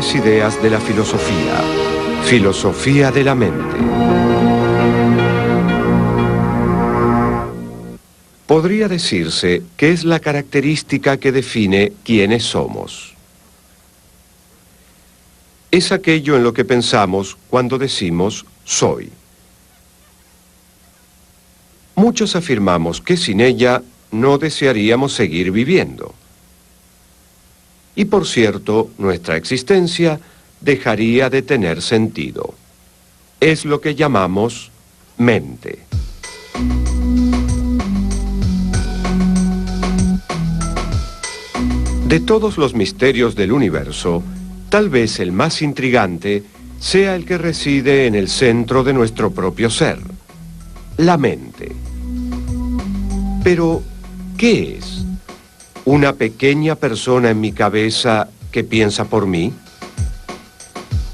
principales ideas de la filosofía. Filosofía de la mente. Podría decirse que es la característica que define quiénes somos. Es aquello en lo que pensamos cuando decimos soy. Muchos afirmamos que sin ella no desearíamos seguir viviendo. Y por cierto, nuestra existencia dejaría de tener sentido. Es lo que llamamos mente. De todos los misterios del universo, tal vez el más intrigante sea el que reside en el centro de nuestro propio ser, la mente. Pero, ¿qué es? ¿Una pequeña persona en mi cabeza que piensa por mí?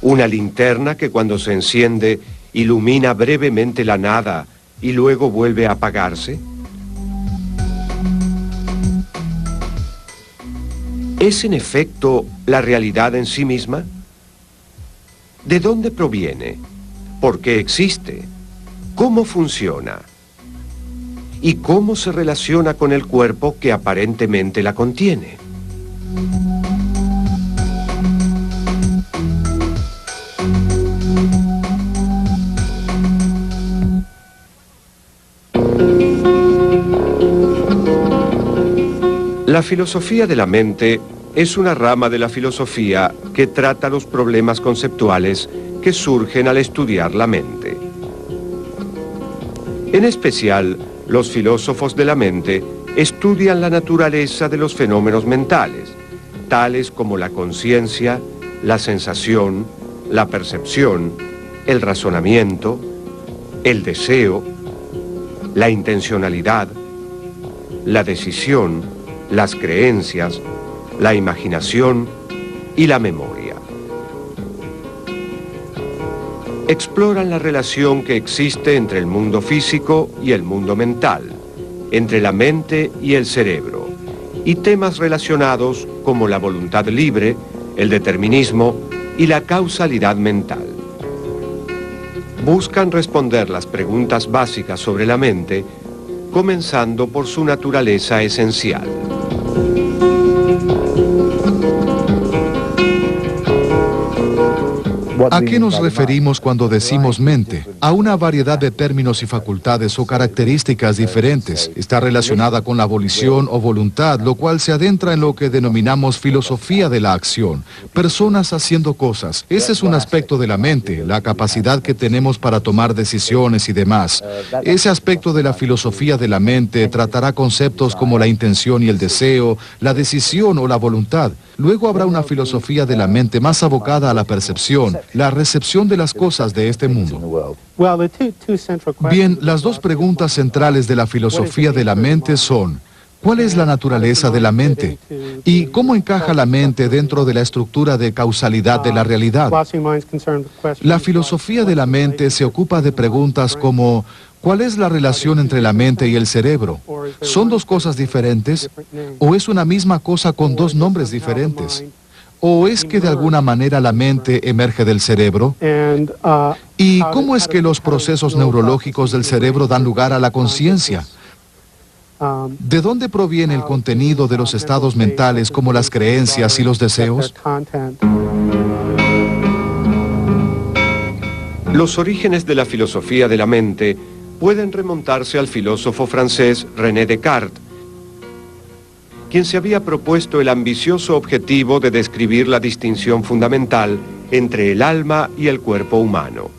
¿Una linterna que cuando se enciende ilumina brevemente la nada y luego vuelve a apagarse? ¿Es en efecto la realidad en sí misma? ¿De dónde proviene? ¿Por qué existe? ¿Cómo funciona? ¿Y cómo se relaciona con el cuerpo que aparentemente la contiene? La filosofía de la mente es una rama de la filosofía que trata los problemas conceptuales que surgen al estudiar la mente. En especial, los filósofos de la mente estudian la naturaleza de los fenómenos mentales, tales como la conciencia, la sensación, la percepción, el razonamiento, el deseo, la intencionalidad, la decisión, las creencias, la imaginación y la memoria. Exploran la relación que existe entre el mundo físico y el mundo mental, entre la mente y el cerebro, y temas relacionados como la voluntad libre, el determinismo y la causalidad mental. Buscan responder las preguntas básicas sobre la mente, comenzando por su naturaleza esencial. ¿A qué nos referimos cuando decimos mente? A una variedad de términos y facultades o características diferentes. Está relacionada con la volición o voluntad, lo cual se adentra en lo que denominamos filosofía de la acción. Personas haciendo cosas. Ese es un aspecto de la mente, la capacidad que tenemos para tomar decisiones y demás. Ese aspecto de la filosofía de la mente tratará conceptos como la intención y el deseo, la decisión o la voluntad. Luego habrá una filosofía de la mente más abocada a la percepción, la recepción de las cosas de este mundo. Bien, las dos preguntas centrales de la filosofía de la mente son: ¿cuál es la naturaleza de la mente? ¿Y cómo encaja la mente dentro de la estructura de causalidad de la realidad? La filosofía de la mente se ocupa de preguntas como: ¿cuál es la relación entre la mente y el cerebro? ¿Son dos cosas diferentes? ¿O es una misma cosa con dos nombres diferentes? ¿O es que de alguna manera la mente emerge del cerebro? ¿Y cómo es que los procesos neurológicos del cerebro dan lugar a la conciencia? ¿De dónde proviene el contenido de los estados mentales como las creencias y los deseos? Los orígenes de la filosofía de la mente pueden remontarse al filósofo francés René Descartes, quien se había propuesto el ambicioso objetivo de describir la distinción fundamental entre el alma y el cuerpo humano.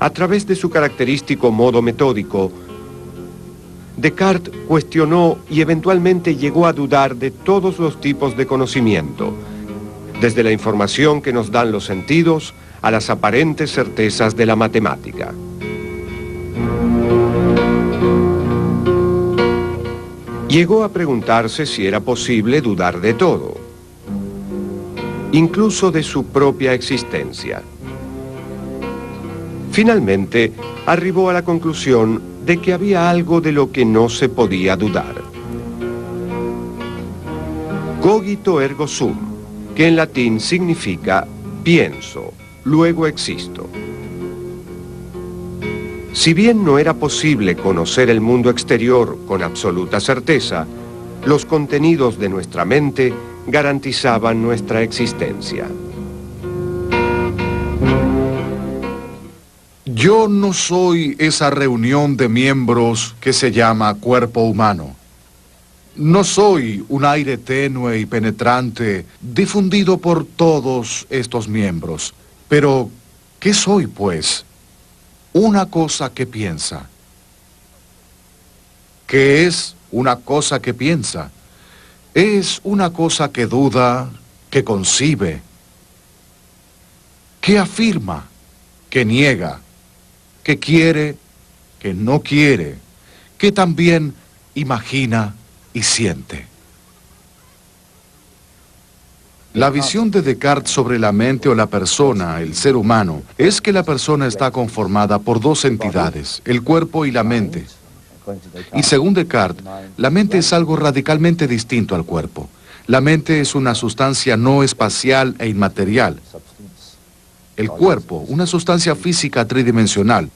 A través de su característico modo metódico, Descartes cuestionó y eventualmente llegó a dudar de todos los tipos de conocimiento, desde la información que nos dan los sentidos a las aparentes certezas de la matemática. Llegó a preguntarse si era posible dudar de todo, incluso de su propia existencia. Finalmente, arribó a la conclusión de que había algo de lo que no se podía dudar. Cogito ergo sum, que en latín significa pienso, luego existo. Si bien no era posible conocer el mundo exterior con absoluta certeza, los contenidos de nuestra mente garantizaban nuestra existencia. Yo no soy esa reunión de miembros que se llama cuerpo humano. No soy un aire tenue y penetrante difundido por todos estos miembros. Pero, ¿qué soy, pues? Una cosa que piensa. ¿Qué es una cosa que piensa? Es una cosa que duda, que concibe, que afirma, que niega, que quiere, que no quiere, que también imagina y siente. La visión de Descartes sobre la mente o la persona, el ser humano, es que la persona está conformada por dos entidades, el cuerpo y la mente. Y según Descartes, la mente es algo radicalmente distinto al cuerpo. La mente es una sustancia no espacial e inmaterial. El cuerpo, una sustancia física tridimensional.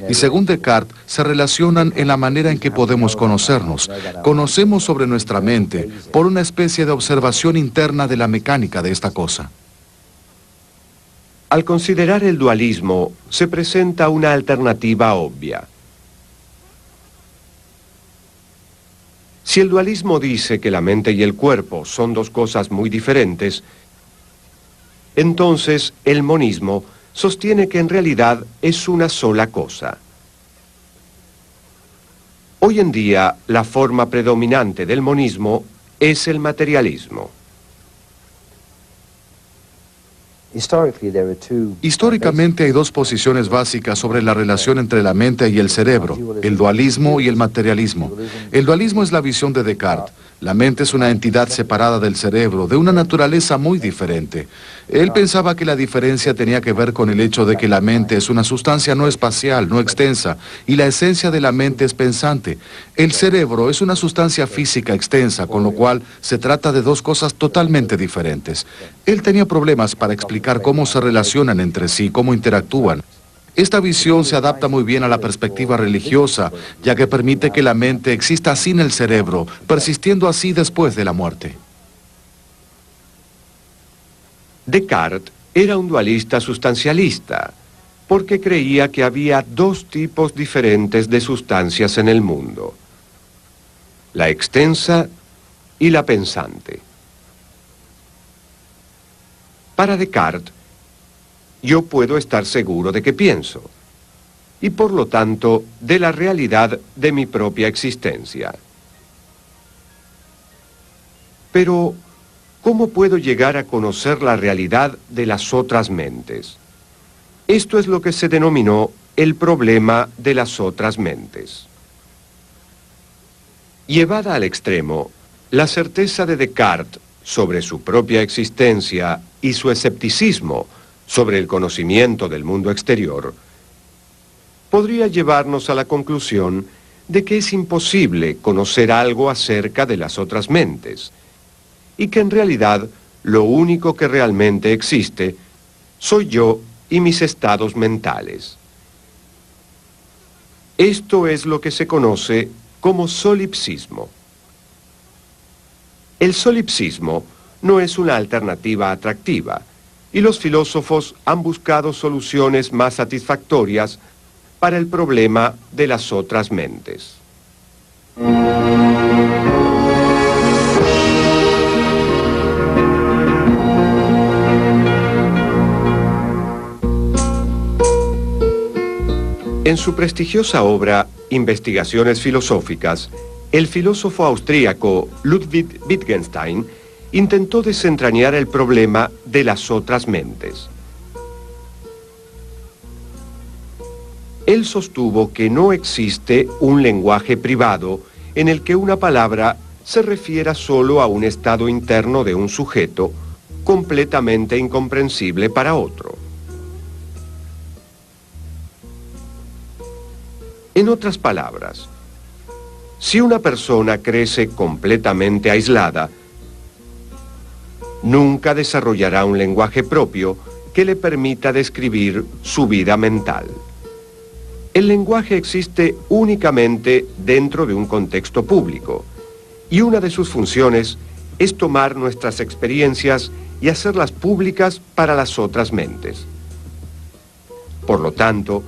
Y según Descartes, se relacionan en la manera en que podemos conocernos. Conocemos sobre nuestra mente por una especie de observación interna de la mecánica de esta cosa. Al considerar el dualismo, se presenta una alternativa obvia. Si el dualismo dice que la mente y el cuerpo son dos cosas muy diferentes, entonces el monismo sostiene que en realidad es una sola cosa. Hoy en día, la forma predominante del monismo es el materialismo. Históricamente hay dos posiciones básicas sobre la relación entre la mente y el cerebro, el dualismo y el materialismo. El dualismo es la visión de Descartes. La mente es una entidad separada del cerebro, de una naturaleza muy diferente. Él pensaba que la diferencia tenía que ver con el hecho de que la mente es una sustancia no espacial, no extensa, y la esencia de la mente es pensante. El cerebro es una sustancia física extensa, con lo cual se trata de dos cosas totalmente diferentes. Él tenía problemas para explicar cómo se relacionan entre sí, cómo interactúan. Esta visión se adapta muy bien a la perspectiva religiosa, ya que permite que la mente exista sin el cerebro, persistiendo así después de la muerte. Descartes era un dualista sustancialista, porque creía que había dos tipos diferentes de sustancias en el mundo: la extensa y la pensante. Para Descartes, yo puedo estar seguro de que pienso, y por lo tanto, de la realidad de mi propia existencia. Pero, ¿cómo puedo llegar a conocer la realidad de las otras mentes? Esto es lo que se denominó el problema de las otras mentes. Llevada al extremo, la certeza de Descartes sobre su propia existencia y su escepticismo sobre el conocimiento del mundo exterior, podría llevarnos a la conclusión de que es imposible conocer algo acerca de las otras mentes, y que en realidad lo único que realmente existe soy yo y mis estados mentales. Esto es lo que se conoce como solipsismo. El solipsismo no es una alternativa atractiva, y los filósofos han buscado soluciones más satisfactorias para el problema de las otras mentes. En su prestigiosa obra Investigaciones filosóficas, el filósofo austríaco Ludwig Wittgenstein intentó desentrañar el problema de las otras mentes. Él sostuvo que no existe un lenguaje privado en el que una palabra se refiera solo a un estado interno de un sujeto completamente incomprensible para otro. En otras palabras, si una persona crece completamente aislada, nunca desarrollará un lenguaje propio que le permita describir su vida mental. El lenguaje existe únicamente dentro de un contexto público, y una de sus funciones es tomar nuestras experiencias y hacerlas públicas para las otras mentes. Por lo tanto,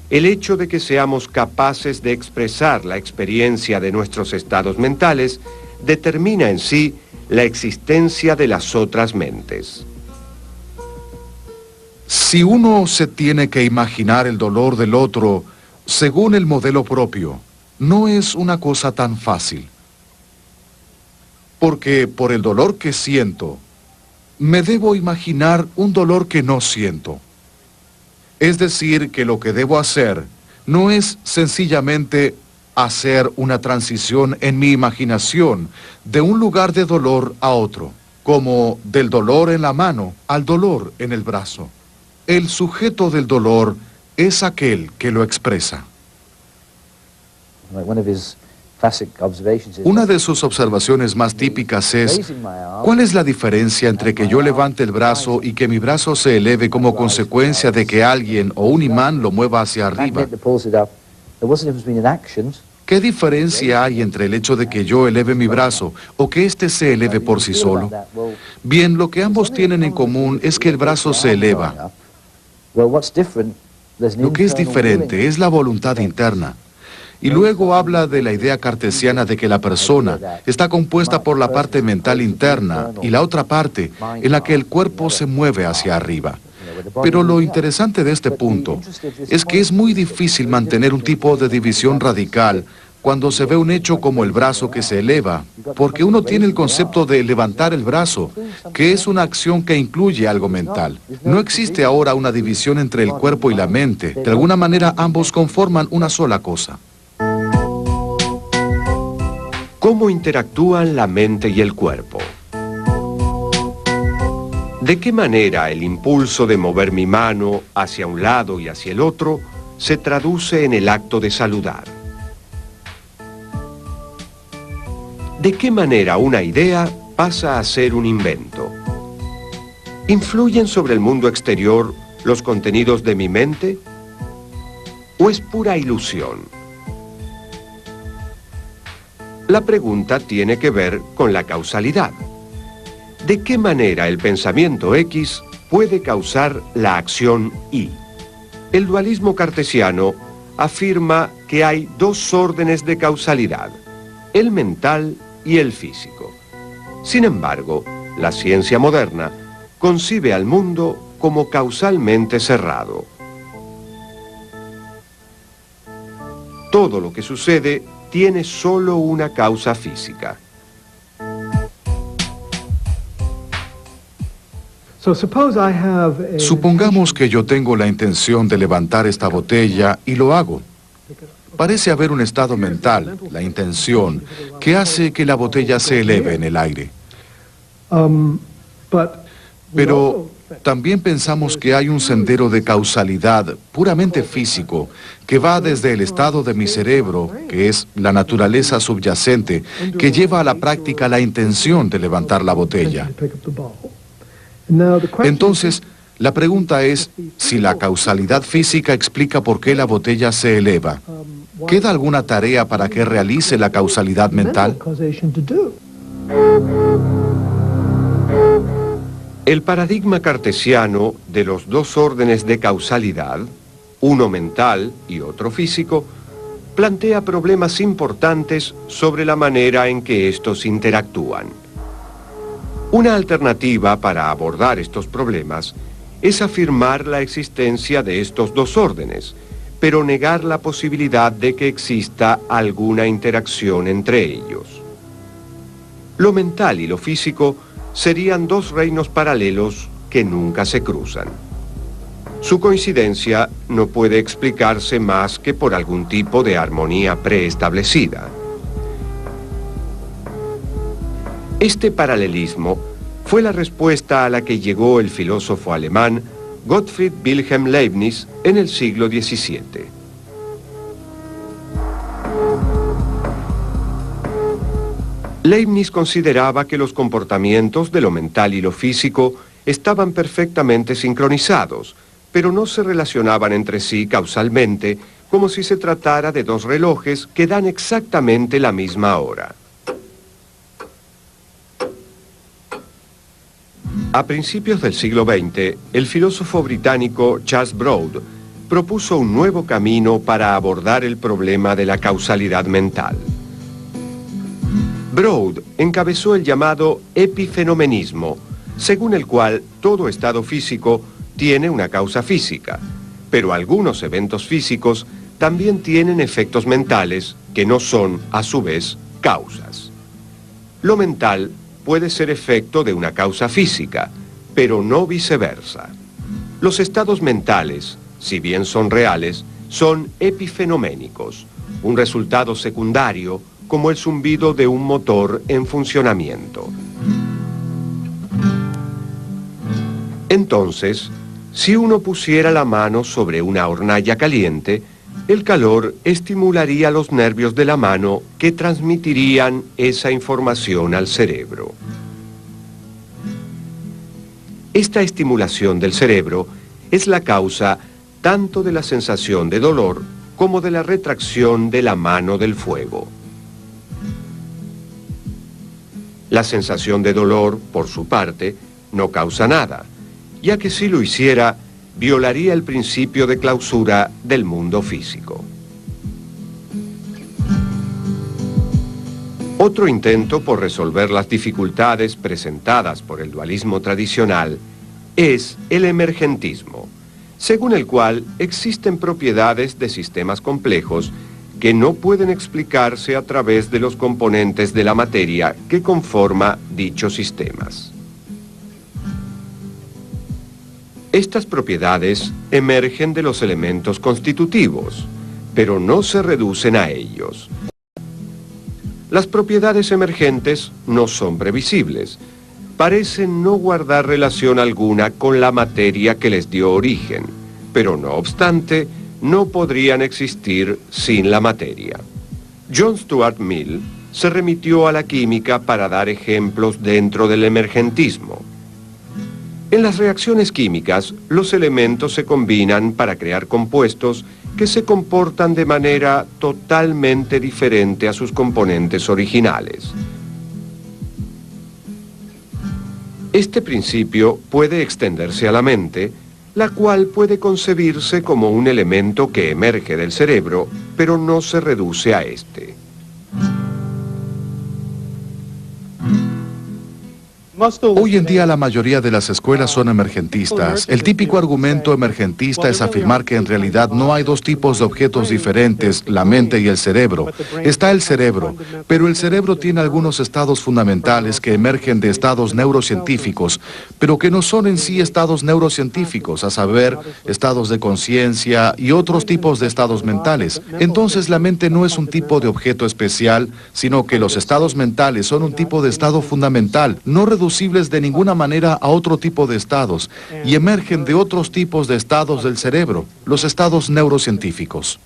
el hecho de que seamos capaces de expresar la experiencia de nuestros estados mentales determina en sí la existencia de las otras mentes. Si uno se tiene que imaginar el dolor del otro según el modelo propio, no es una cosa tan fácil. Porque por el dolor que siento, me debo imaginar un dolor que no siento. Es decir, que lo que debo hacer no es sencillamente hacer una transición en mi imaginación de un lugar de dolor a otro, como del dolor en la mano al dolor en el brazo. El sujeto del dolor es aquel que lo expresa. Una de sus observaciones más típicas es: ¿cuál es la diferencia entre que yo levante el brazo y que mi brazo se eleve como consecuencia de que alguien o un imán lo mueva hacia arriba? ¿Qué diferencia hay entre el hecho de que yo eleve mi brazo o que éste se eleve por sí solo? Bien, lo que ambos tienen en común es que el brazo se eleva. Lo que es diferente es la voluntad interna. Y luego habla de la idea cartesiana de que la persona está compuesta por la parte mental interna y la otra parte en la que el cuerpo se mueve hacia arriba. Pero lo interesante de este punto es que es muy difícil mantener un tipo de división radical cuando se ve un hecho como el brazo que se eleva, porque uno tiene el concepto de levantar el brazo, que es una acción que incluye algo mental. No existe ahora una división entre el cuerpo y la mente. De alguna manera ambos conforman una sola cosa. ¿Cómo interactúan la mente y el cuerpo? ¿De qué manera el impulso de mover mi mano hacia un lado y hacia el otro se traduce en el acto de saludar? ¿De qué manera una idea pasa a ser un invento? ¿Influyen sobre el mundo exterior los contenidos de mi mente? ¿O es pura ilusión? La pregunta tiene que ver con la causalidad. ¿De qué manera el pensamiento X puede causar la acción Y? El dualismo cartesiano afirma que hay dos órdenes de causalidad, el mental y el físico. Sin embargo, la ciencia moderna concibe al mundo como causalmente cerrado. Todo lo que sucede tiene solo una causa física. Supongamos que yo tengo la intención de levantar esta botella y lo hago. Parece haber un estado mental, la intención, que hace que la botella se eleve en el aire. Pero también pensamos que hay un sendero de causalidad puramente físico que va desde el estado de mi cerebro, que es la naturaleza subyacente, que lleva a la práctica la intención de levantar la botella. Entonces, la pregunta es si la causalidad física explica por qué la botella se eleva. ¿Queda alguna tarea para que realice la causalidad mental? El paradigma cartesiano de los dos órdenes de causalidad, uno mental y otro físico, plantea problemas importantes sobre la manera en que estos interactúan. Una alternativa para abordar estos problemas es afirmar la existencia de estos dos órdenes, pero negar la posibilidad de que exista alguna interacción entre ellos. Lo mental y lo físico serían dos reinos paralelos que nunca se cruzan. Su coincidencia no puede explicarse más que por algún tipo de armonía preestablecida. Este paralelismo fue la respuesta a la que llegó el filósofo alemán Gottfried Wilhelm Leibniz en el siglo XVII. Leibniz consideraba que los comportamientos de lo mental y lo físico estaban perfectamente sincronizados, pero no se relacionaban entre sí causalmente, como si se tratara de dos relojes que dan exactamente la misma hora. A principios del siglo XX, el filósofo británico Charles Broad propuso un nuevo camino para abordar el problema de la causalidad mental. Broad encabezó el llamado epifenomenismo, según el cual todo estado físico tiene una causa física, pero algunos eventos físicos también tienen efectos mentales que no son, a su vez, causas. Lo mental puede ser efecto de una causa física, pero no viceversa. Los estados mentales, si bien son reales, son epifenoménicos, un resultado secundario como el zumbido de un motor en funcionamiento. Entonces, si uno pusiera la mano sobre una hornalla caliente, el calor estimularía los nervios de la mano que transmitirían esa información al cerebro. Esta estimulación del cerebro es la causa tanto de la sensación de dolor como de la retracción de la mano del fuego. La sensación de dolor, por su parte, no causa nada, ya que si lo hiciera, violaría el principio de clausura del mundo físico. Otro intento por resolver las dificultades presentadas por el dualismo tradicional es el emergentismo, según el cual existen propiedades de sistemas complejos que no pueden explicarse a través de los componentes de la materia que conforma dichos sistemas. Estas propiedades emergen de los elementos constitutivos, pero no se reducen a ellos. Las propiedades emergentes no son previsibles, parecen no guardar relación alguna con la materia que les dio origen, pero no obstante, no podrían existir sin la materia. John Stuart Mill se remitió a la química para dar ejemplos dentro del emergentismo. En las reacciones químicas, los elementos se combinan para crear compuestos que se comportan de manera totalmente diferente a sus componentes originales. Este principio puede extenderse a la mente, la cual puede concebirse como un elemento que emerge del cerebro, pero no se reduce a este. Hoy en día la mayoría de las escuelas son emergentistas. El típico argumento emergentista es afirmar que en realidad no hay dos tipos de objetos diferentes, la mente y el cerebro. Está el cerebro, pero el cerebro tiene algunos estados fundamentales que emergen de estados neurocientíficos, pero que no son en sí estados neurocientíficos, a saber, estados de conciencia y otros tipos de estados mentales. Entonces la mente no es un tipo de objeto especial, sino que los estados mentales son un tipo de estado fundamental, no reducibles de ninguna manera a otro tipo de estados, y emergen de otros tipos de estados del cerebro, los estados neurocientíficos.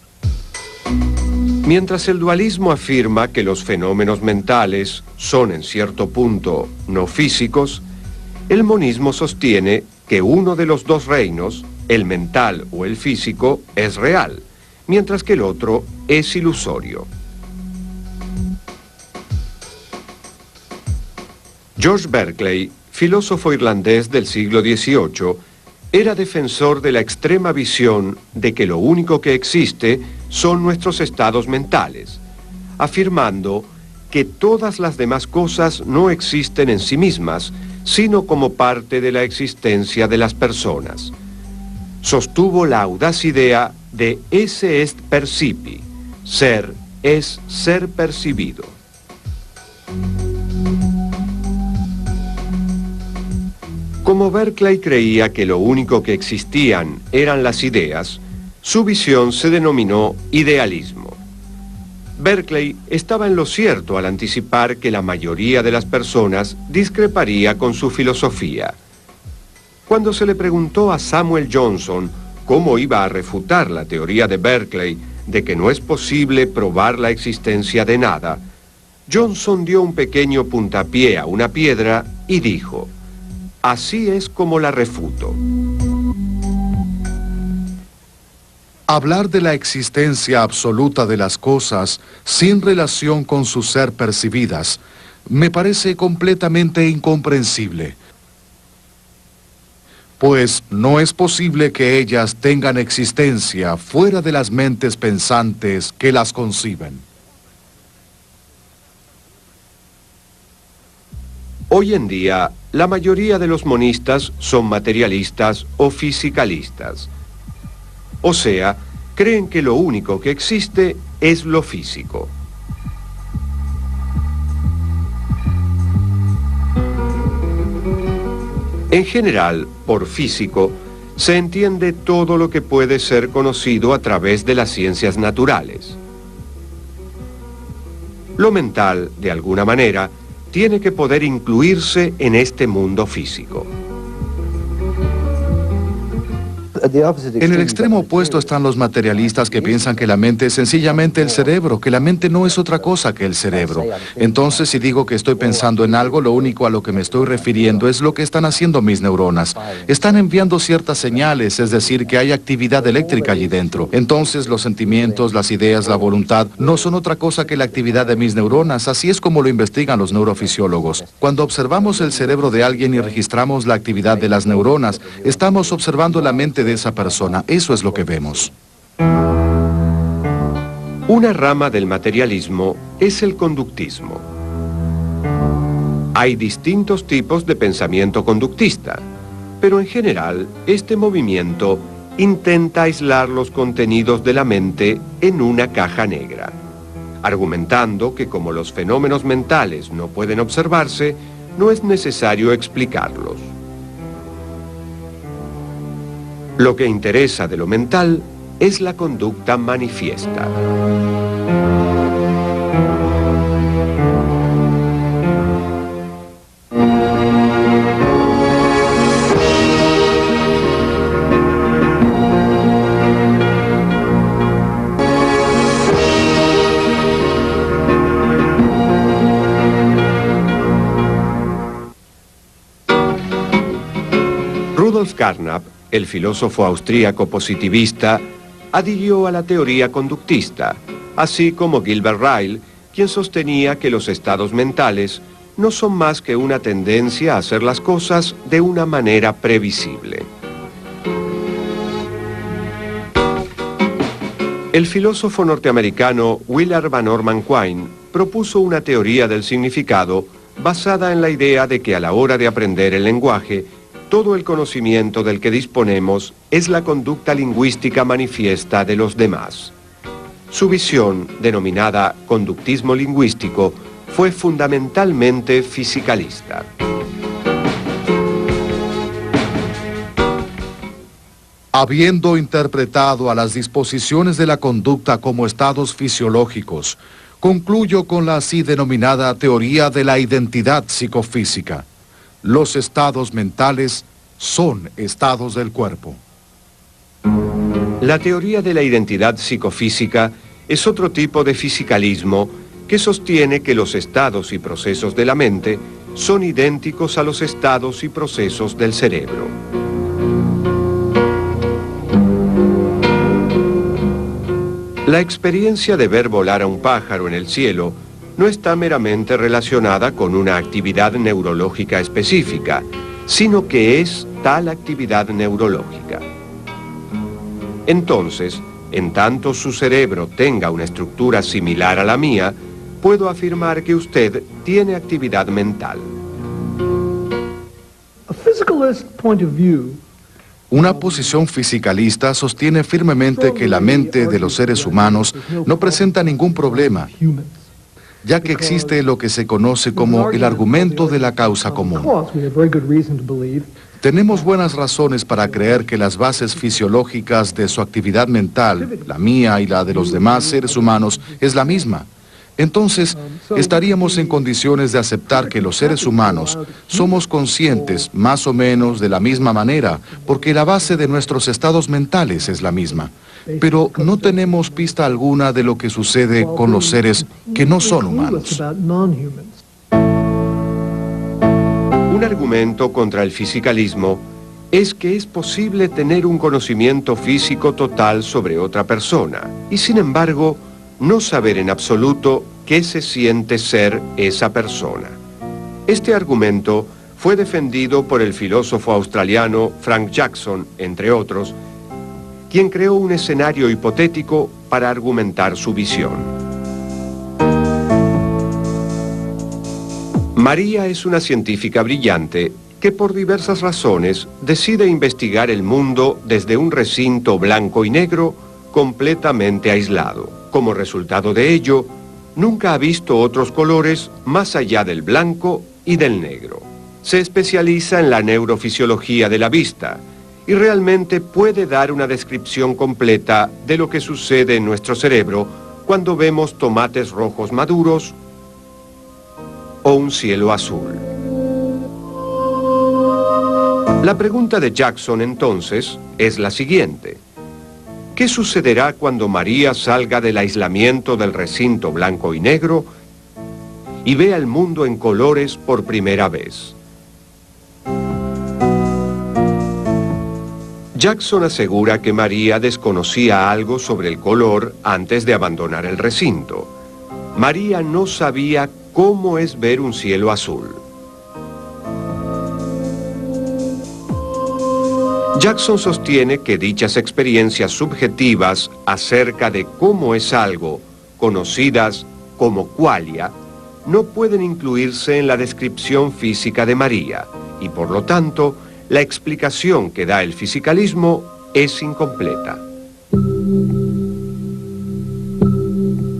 Mientras el dualismo afirma que los fenómenos mentales son en cierto punto no físicos, el monismo sostiene que uno de los dos reinos, el mental o el físico, es real, mientras que el otro es ilusorio. George Berkeley, filósofo irlandés del siglo XVIII, era defensor de la extrema visión de que lo único que existe son nuestros estados mentales, afirmando que todas las demás cosas no existen en sí mismas, sino como parte de la existencia de las personas. Sostuvo la audaz idea de esse est percipi, ser es ser percibido. Como Berkeley creía que lo único que existían eran las ideas, su visión se denominó idealismo. Berkeley estaba en lo cierto al anticipar que la mayoría de las personas discreparía con su filosofía. Cuando se le preguntó a Samuel Johnson cómo iba a refutar la teoría de Berkeley de que no es posible probar la existencia de nada, Johnson dio un pequeño puntapié a una piedra y dijo: así es como la refuto. Hablar de la existencia absoluta de las cosas sin relación con su ser percibidas me parece completamente incomprensible, pues no es posible que ellas tengan existencia fuera de las mentes pensantes que las conciben. Hoy en día, la mayoría de los monistas son materialistas o fisicalistas. O sea, creen que lo único que existe es lo físico. En general, por físico, se entiende todo lo que puede ser conocido a través de las ciencias naturales. Lo mental, de alguna manera, tiene que poder incluirse en este mundo físico. En el extremo opuesto están los materialistas que piensan que la mente es sencillamente el cerebro, que la mente no es otra cosa que el cerebro. Entonces, si digo que estoy pensando en algo, lo único a lo que me estoy refiriendo es lo que están haciendo mis neuronas. Están enviando ciertas señales, es decir, que hay actividad eléctrica allí dentro. Entonces, los sentimientos, las ideas, la voluntad, no son otra cosa que la actividad de mis neuronas. Así es como lo investigan los neurofisiólogos. Cuando observamos el cerebro de alguien y registramos la actividad de las neuronas, estamos observando la mente de esa persona. Eso es lo que vemos. Una rama del materialismo es el conductismo. Hay distintos tipos de pensamiento conductista, pero en general este movimiento intenta aislar los contenidos de la mente en una caja negra, argumentando que como los fenómenos mentales no pueden observarse, no es necesario explicarlos. Lo que interesa de lo mental es la conducta manifiesta. Rudolf Carnap, el filósofo austríaco positivista, adhirió a la teoría conductista, así como Gilbert Ryle, quien sostenía que los estados mentales no son más que una tendencia a hacer las cosas de una manera previsible. El filósofo norteamericano Willard Van Orman Quine propuso una teoría del significado basada en la idea de que a la hora de aprender el lenguaje, todo el conocimiento del que disponemos es la conducta lingüística manifiesta de los demás. Su visión, denominada conductismo lingüístico, fue fundamentalmente fisicalista. Habiendo interpretado a las disposiciones de la conducta como estados fisiológicos, concluyo con la así denominada teoría de la identidad psicofísica. Los estados mentales son estados del cuerpo. La teoría de la identidad psicofísica es otro tipo de fisicalismo que sostiene que los estados y procesos de la mente son idénticos a los estados y procesos del cerebro. La experiencia de ver volar a un pájaro en el cielo no está meramente relacionada con una actividad neurológica específica, sino que es tal actividad neurológica. Entonces, en tanto su cerebro tenga una estructura similar a la mía, puedo afirmar que usted tiene actividad mental. Una posición fisicalista sostiene firmemente que la mente de los seres humanos no presenta ningún problema, ya que existe lo que se conoce como el argumento de la causa común. Tenemos buenas razones para creer que las bases fisiológicas de su actividad mental, la mía y la de los demás seres humanos, es la misma. Entonces, estaríamos en condiciones de aceptar que los seres humanos somos conscientes más o menos de la misma manera, porque la base de nuestros estados mentales es la misma. pero no tenemos pista alguna de lo que sucede con los seres que no son humanos. Un argumento contra el fisicalismo es que es posible tener un conocimiento físico total sobre otra persona y, sin embargo, no saber en absoluto qué se siente ser esa persona. Este argumento fue defendido por el filósofo australiano Frank Jackson, entre otros, quien creó un escenario hipotético para argumentar su visión. María es una científica brillante que por diversas razones decide investigar el mundo desde un recinto blanco y negro completamente aislado. Como resultado de ello, nunca ha visto otros colores más allá del blanco y del negro. Se especializa en la neurofisiología de la vista y realmente puede dar una descripción completa de lo que sucede en nuestro cerebro cuando vemos tomates rojos maduros o un cielo azul. La pregunta de Jackson, entonces, es la siguiente. ¿Qué sucederá cuando María salga del aislamiento del recinto blanco y negro y vea el mundo en colores por primera vez? Jackson asegura que María desconocía algo sobre el color antes de abandonar el recinto. María no sabía cómo es ver un cielo azul. Jackson sostiene que dichas experiencias subjetivas acerca de cómo es algo, conocidas como qualia, no pueden incluirse en la descripción física de María y, por lo tanto, la explicación que da el fisicalismo es incompleta.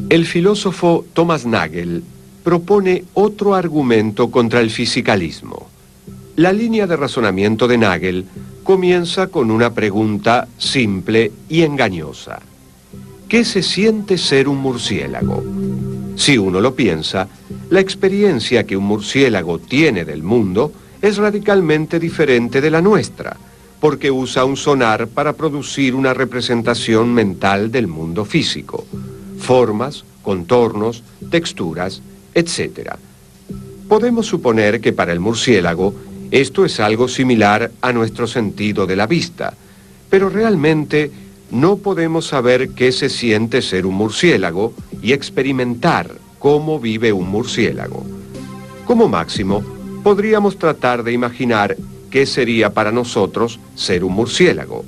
El filósofo Thomas Nagel propone otro argumento contra el fisicalismo. La línea de razonamiento de Nagel comienza con una pregunta simple y engañosa. ¿Qué se siente ser un murciélago? Si uno lo piensa, la experiencia que un murciélago tiene del mundo es radicalmente diferente de la nuestra, porque usa un sonar para producir una representación mental del mundo físico, formas, contornos, texturas, etc. Podemos suponer que para el murciélago esto es algo similar a nuestro sentido de la vista, pero realmente no podemos saber qué se siente ser un murciélago y experimentar cómo vive un murciélago. Como máximo, podríamos tratar de imaginar qué sería para nosotros ser un murciélago,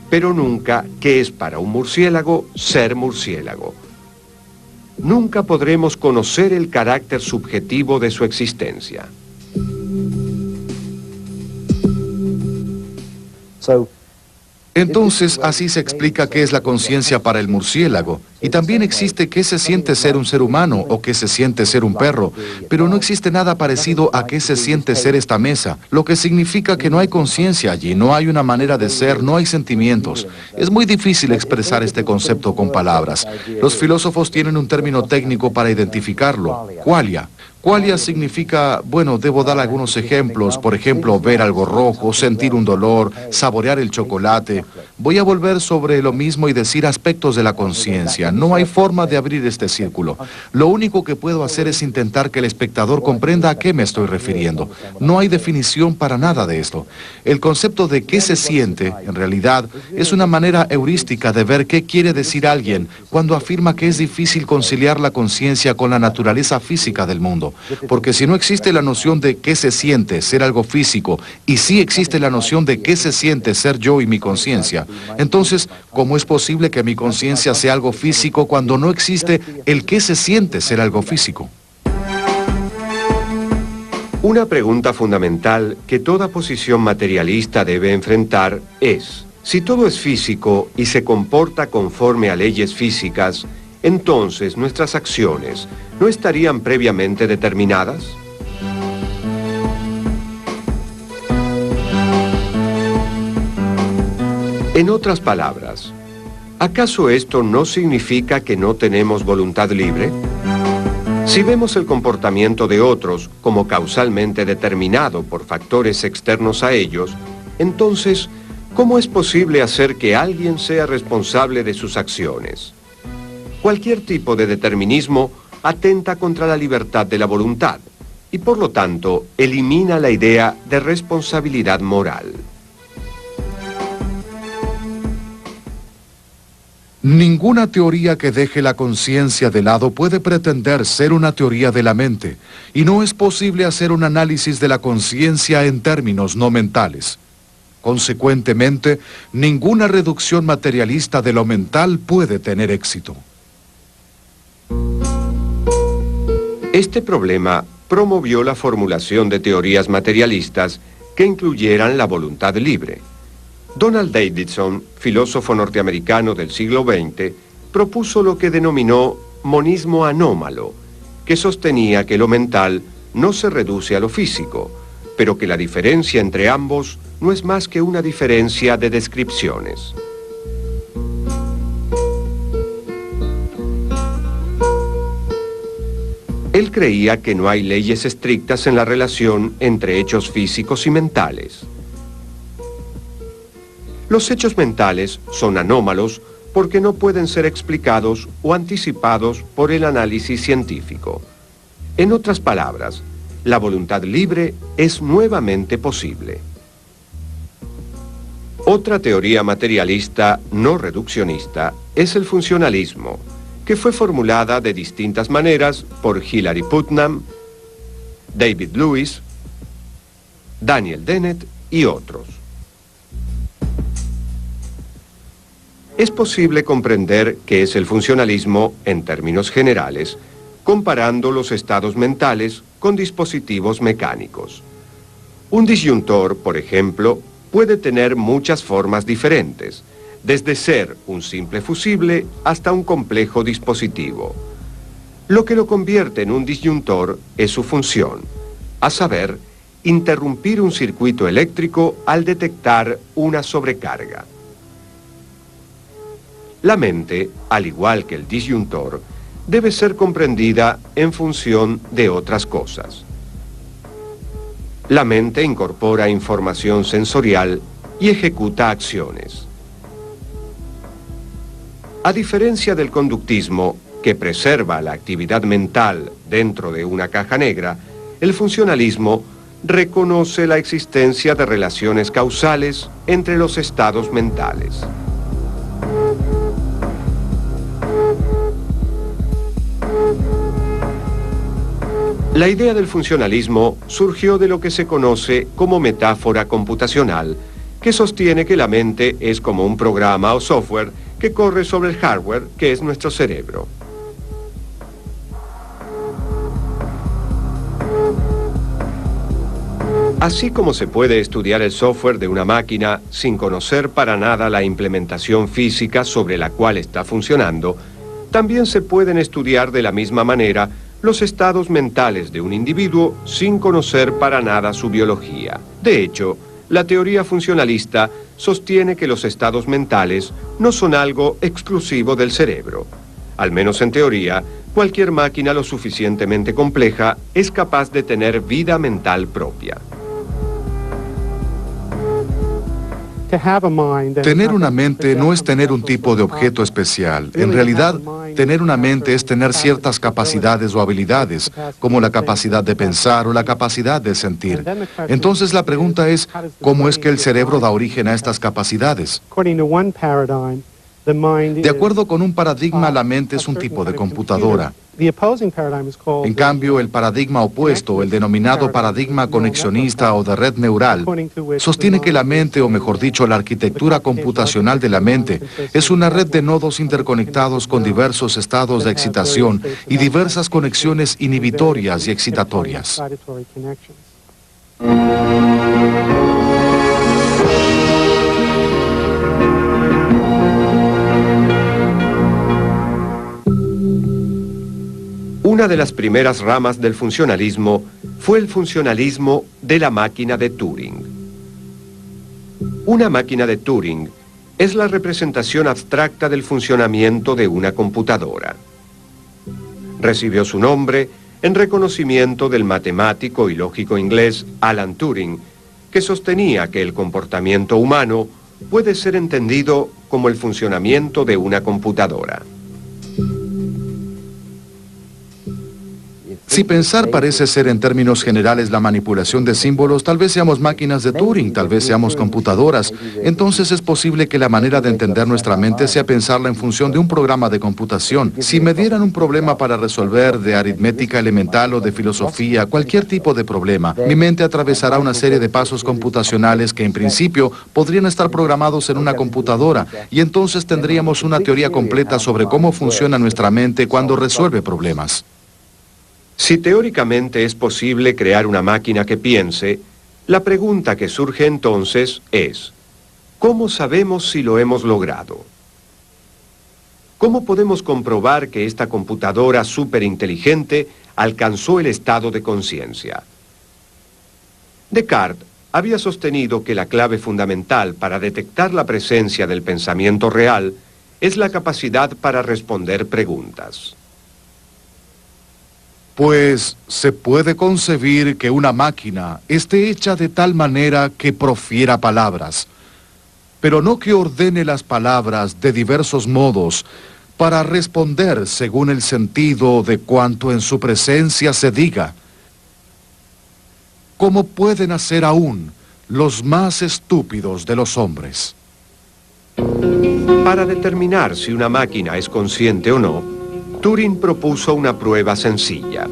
pero nunca qué es para un murciélago ser murciélago. Nunca podremos conocer el carácter subjetivo de su existencia. Entonces, así se explica qué es la conciencia para el murciélago. Y también existe qué se siente ser un ser humano o qué se siente ser un perro. Pero no existe nada parecido a qué se siente ser esta mesa, lo que significa que no hay conciencia allí, no hay una manera de ser, no hay sentimientos. Es muy difícil expresar este concepto con palabras. Los filósofos tienen un término técnico para identificarlo, qualia. Qualia significa, bueno, debo dar algunos ejemplos, por ejemplo, ver algo rojo, sentir un dolor, saborear el chocolate. Voy a volver sobre lo mismo y decir aspectos de la conciencia. No hay forma de abrir este círculo. Lo único que puedo hacer es intentar que el espectador comprenda a qué me estoy refiriendo. No hay definición para nada de esto. El concepto de qué se siente, en realidad, es una manera heurística de ver qué quiere decir alguien cuando afirma que es difícil conciliar la conciencia con la naturaleza física del mundo. Porque si no existe la noción de qué se siente ser algo físico y sí existe la noción de qué se siente ser yo y mi conciencia, entonces, ¿cómo es posible que mi conciencia sea algo físico cuando no existe el qué se siente ser algo físico? Una pregunta fundamental que toda posición materialista debe enfrentar es: si todo es físico y se comporta conforme a leyes físicas, entonces nuestras acciones ¿no estarían previamente determinadas? En otras palabras, ¿acaso esto no significa que no tenemos voluntad libre? Si vemos el comportamiento de otros como causalmente determinado por factores externos a ellos, entonces ¿Cómo es posible hacer que alguien sea responsable de sus acciones? Cualquier tipo de determinismo atenta contra la libertad de la voluntad y por lo tanto elimina la idea de responsabilidad moral. Ninguna teoría que deje la conciencia de lado puede pretender ser una teoría de la mente, y no es posible hacer un análisis de la conciencia en términos no mentales. Consecuentemente, ninguna reducción materialista de lo mental puede tener éxito. Este problema promovió la formulación de teorías materialistas que incluyeran la voluntad libre. Donald Davidson, filósofo norteamericano del siglo XX, propuso lo que denominó monismo anómalo, que sostenía que lo mental no se reduce a lo físico, pero que la diferencia entre ambos no es más que una diferencia de descripciones. Él creía que no hay leyes estrictas en la relación entre hechos físicos y mentales. Los hechos mentales son anómalos porque no pueden ser explicados o anticipados por el análisis científico. En otras palabras, la voluntad libre es nuevamente posible. Otra teoría materialista no reduccionista es el funcionalismo, que fue formulada de distintas maneras por Hilary Putnam, David Lewis, Daniel Dennett y otros. Es posible comprender qué es el funcionalismo en términos generales, comparando los estados mentales con dispositivos mecánicos. Un disyuntor, por ejemplo, puede tener muchas formas diferentes, desde ser un simple fusible hasta un complejo dispositivo. Lo que lo convierte en un disyuntor es su función, a saber, interrumpir un circuito eléctrico al detectar una sobrecarga. La mente, al igual que el disyuntor, debe ser comprendida en función de otras cosas. La mente incorpora información sensorial y ejecuta acciones. A diferencia del conductismo, que preserva la actividad mental dentro de una caja negra, el funcionalismo reconoce la existencia de relaciones causales entre los estados mentales. La idea del funcionalismo surgió de lo que se conoce como metáfora computacional, que sostiene que la mente es como un programa o software que corre sobre el hardware, que es nuestro cerebro. Así como se puede estudiar el software de una máquina sin conocer para nada la implementación física sobre la cual está funcionando, también se pueden estudiar de la misma manera los estados mentales de un individuo sin conocer para nada su biología. De hecho, la teoría funcionalista sostiene que los estados mentales no son algo exclusivo del cerebro. Al menos en teoría, cualquier máquina lo suficientemente compleja es capaz de tener vida mental propia. Tener una mente no es tener un tipo de objeto especial. En realidad, tener una mente es tener ciertas capacidades o habilidades, como la capacidad de pensar o la capacidad de sentir. Entonces la pregunta es, ¿cómo es que el cerebro da origen a estas capacidades? De acuerdo con un paradigma, la mente es un tipo de computadora. En cambio, el paradigma opuesto, el denominado paradigma conexionista o de red neural, sostiene que la mente, o mejor dicho, la arquitectura computacional de la mente, es una red de nodos interconectados con diversos estados de excitación y diversas conexiones inhibitorias y excitatorias. Una de las primeras ramas del funcionalismo fue el funcionalismo de la máquina de Turing. Una máquina de Turing es la representación abstracta del funcionamiento de una computadora. Recibió su nombre en reconocimiento del matemático y lógico inglés Alan Turing, que sostenía que el comportamiento humano puede ser entendido como el funcionamiento de una computadora. Si pensar parece ser en términos generales la manipulación de símbolos, tal vez seamos máquinas de Turing, tal vez seamos computadoras. Entonces es posible que la manera de entender nuestra mente sea pensarla en función de un programa de computación. Si me dieran un problema para resolver de aritmética elemental o de filosofía, cualquier tipo de problema, mi mente atravesará una serie de pasos computacionales que en principio podrían estar programados en una computadora, y entonces tendríamos una teoría completa sobre cómo funciona nuestra mente cuando resuelve problemas. Si teóricamente es posible crear una máquina que piense, la pregunta que surge entonces es, ¿cómo sabemos si lo hemos logrado? ¿Cómo podemos comprobar que esta computadora superinteligente alcanzó el estado de conciencia? Descartes había sostenido que la clave fundamental para detectar la presencia del pensamiento real es la capacidad para responder preguntas. Pues se puede concebir que una máquina esté hecha de tal manera que profiera palabras, pero no que ordene las palabras de diversos modos para responder según el sentido de cuanto en su presencia se diga, como pueden hacer aún los más estúpidos de los hombres. Para determinar si una máquina es consciente o no, Turing propuso una prueba sencilla.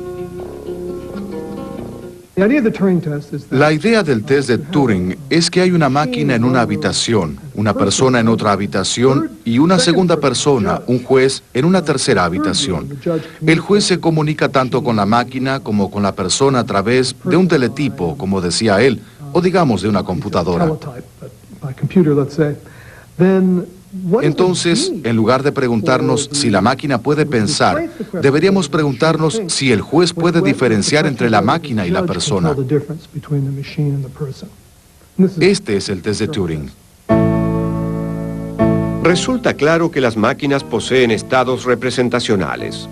La idea del test de Turing es que hay una máquina en una habitación, una persona en otra habitación y una segunda persona, un juez, en una tercera habitación. El juez se comunica tanto con la máquina como con la persona a través de un teletipo, como decía él, o digamos de una computadora. Entonces, en lugar de preguntarnos si la máquina puede pensar, deberíamos preguntarnos si el juez puede diferenciar entre la máquina y la persona. Este es el test de Turing. Resulta claro que las máquinas poseen estados representacionales.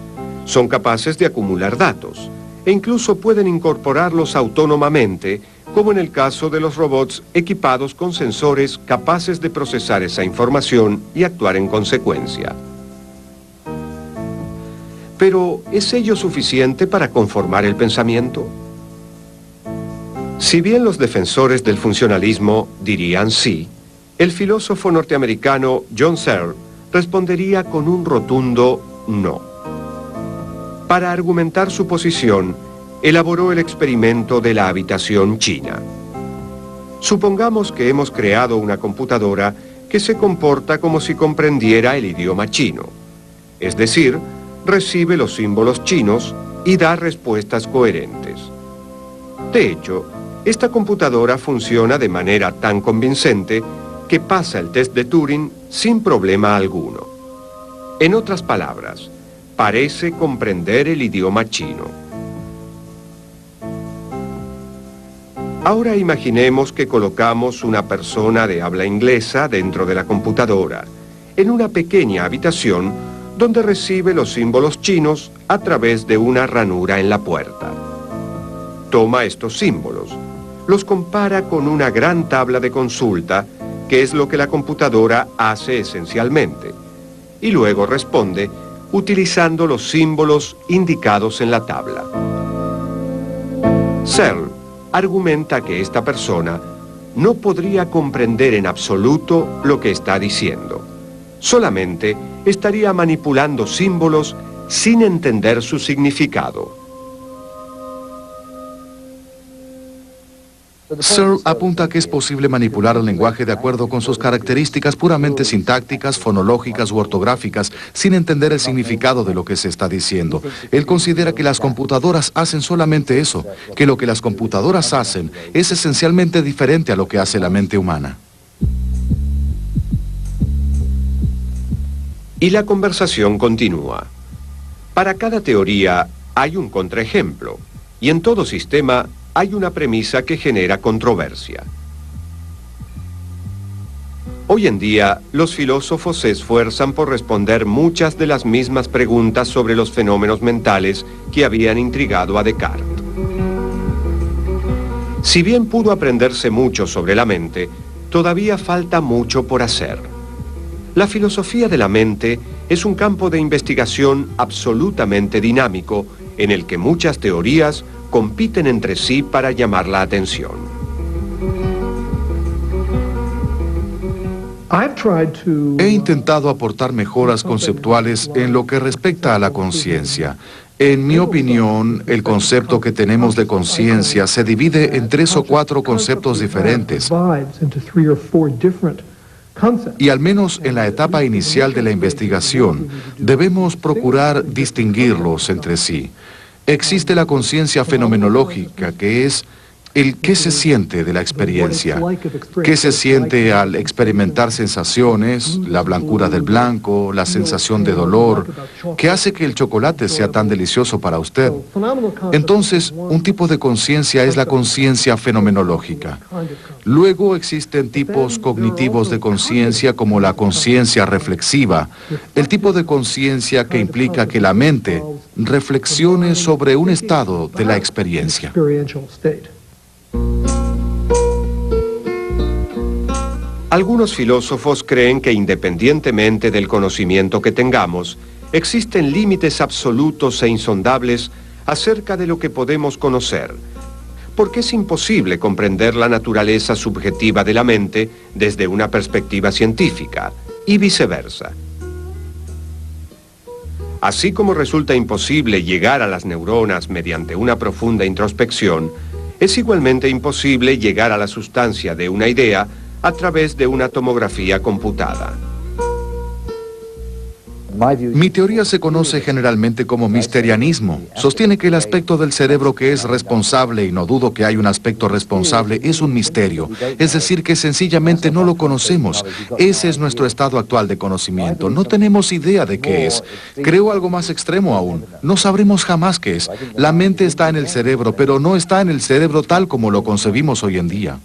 Son capaces de acumular datos e incluso pueden incorporarlos autónomamente, como en el caso de los robots equipados con sensores capaces de procesar esa información y actuar en consecuencia. Pero, ¿es ello suficiente para conformar el pensamiento? Si bien los defensores del funcionalismo dirían sí, el filósofo norteamericano John Searle respondería con un rotundo no. Para argumentar su posición, elaboró el experimento de la habitación china. Supongamos que hemos creado una computadora que se comporta como si comprendiera el idioma chino. Es decir, recibe los símbolos chinos y da respuestas coherentes. De hecho, esta computadora funciona de manera tan convincente que pasa el test de Turing sin problema alguno. En otras palabras, parece comprender el idioma chino. Ahora imaginemos que colocamos una persona de habla inglesa dentro de la computadora, en una pequeña habitación donde recibe los símbolos chinos a través de una ranura en la puerta. Toma estos símbolos, los compara con una gran tabla de consulta, que es lo que la computadora hace esencialmente, y luego responde utilizando los símbolos indicados en la tabla. Searle argumenta que esta persona no podría comprender en absoluto lo que está diciendo. Solamente estaría manipulando símbolos sin entender su significado. Searle apunta que es posible manipular el lenguaje de acuerdo con sus características puramente sintácticas, fonológicas u ortográficas, sin entender el significado de lo que se está diciendo. Él considera que las computadoras hacen solamente eso, que lo que las computadoras hacen es esencialmente diferente a lo que hace la mente humana. Y la conversación continúa. Para cada teoría hay un contraejemplo, y en todo sistema hay una premisa que genera controversia. Hoy en día, los filósofos se esfuerzan por responder muchas de las mismas preguntas sobre los fenómenos mentales que habían intrigado a Descartes. Si bien pudo aprenderse mucho sobre la mente, todavía falta mucho por hacer. La filosofía de la mente es un campo de investigación absolutamente dinámico en el que muchas teorías compiten entre sí para llamar la atención. He intentado aportar mejoras conceptuales en lo que respecta a la conciencia. En mi opinión, el concepto que tenemos de conciencia se divide en 3 o 4 conceptos diferentes. Y al menos en la etapa inicial de la investigación, debemos procurar distinguirlos entre sí. Existe la conciencia fenomenológica, que es el qué se siente de la experiencia, qué se siente al experimentar sensaciones, la blancura del blanco, la sensación de dolor, que hace que el chocolate sea tan delicioso para usted. Entonces, un tipo de conciencia es la conciencia fenomenológica. Luego existen tipos cognitivos de conciencia como la conciencia reflexiva, el tipo de conciencia que implica que la mente reflexione sobre un estado de la experiencia. Algunos filósofos creen que independientemente del conocimiento que tengamos, existen límites absolutos e insondables acerca de lo que podemos conocer, porque es imposible comprender la naturaleza subjetiva de la mente desde una perspectiva científica, y viceversa. Así como resulta imposible llegar a las neuronas mediante una profunda introspección, es igualmente imposible llegar a la sustancia de una idea a través de una tomografía computada. Mi teoría se conoce generalmente como misterianismo. Sostiene que el aspecto del cerebro que es responsable, y no dudo que hay un aspecto responsable, es un misterio. Es decir, que sencillamente no lo conocemos. Ese es nuestro estado actual de conocimiento. No tenemos idea de qué es. Creo algo más extremo aún. No sabremos jamás qué es. La mente está en el cerebro, pero no está en el cerebro tal como lo concebimos hoy en día.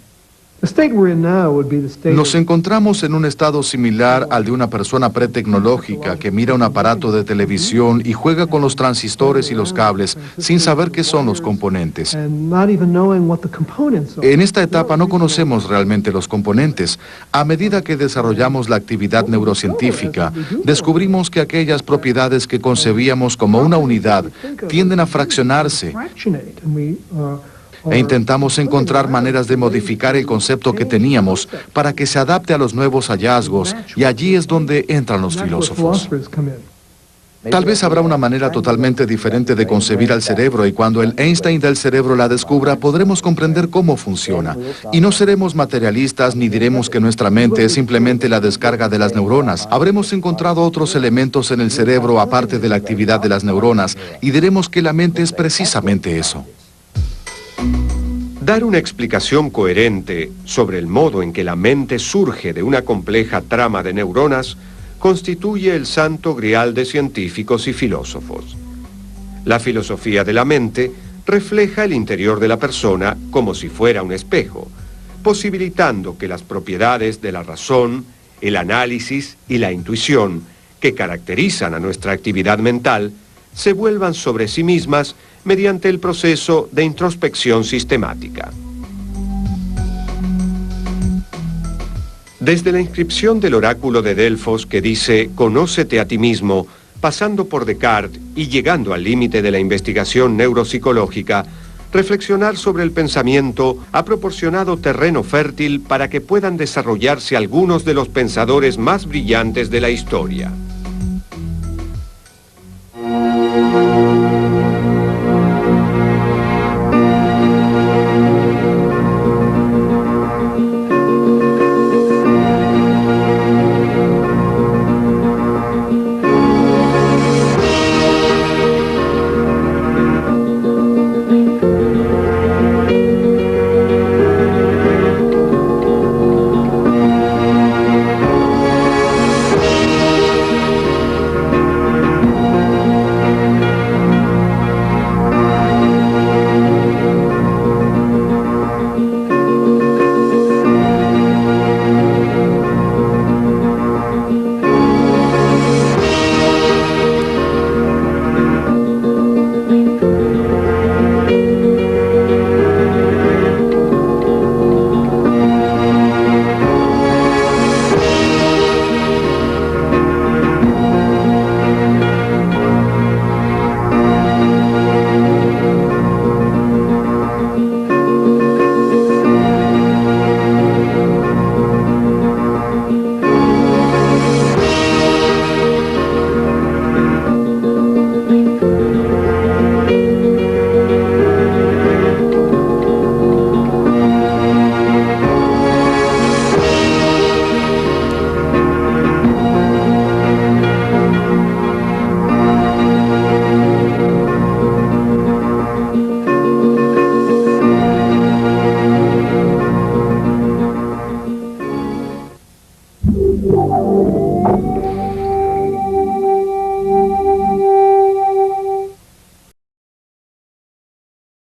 Nos encontramos en un estado similar al de una persona pretecnológica que mira un aparato de televisión y juega con los transistores y los cables sin saber qué son los componentes. En esta etapa no conocemos realmente los componentes. A medida que desarrollamos la actividad neurocientífica, descubrimos que aquellas propiedades que concebíamos como una unidad tienden a fraccionarse. E intentamos encontrar maneras de modificar el concepto que teníamos para que se adapte a los nuevos hallazgos, y allí es donde entran los filósofos. Tal vez habrá una manera totalmente diferente de concebir al cerebro, y cuando el Einstein del cerebro la descubra, podremos comprender cómo funciona. Y no seremos materialistas ni diremos que nuestra mente es simplemente la descarga de las neuronas. Habremos encontrado otros elementos en el cerebro aparte de la actividad de las neuronas, y diremos que la mente es precisamente eso. Dar una explicación coherente sobre el modo en que la mente surge de una compleja trama de neuronas constituye el santo grial de científicos y filósofos. La filosofía de la mente refleja el interior de la persona como si fuera un espejo, posibilitando que las propiedades de la razón, el análisis y la intuición que caracterizan a nuestra actividad mental se vuelvan sobre sí mismas mediante el proceso de introspección sistemática. Desde la inscripción del oráculo de Delfos que dice «Conócete a ti mismo», pasando por Descartes y llegando al límite de la investigación neuropsicológica, reflexionar sobre el pensamiento ha proporcionado terreno fértil para que puedan desarrollarse algunos de los pensadores más brillantes de la historia.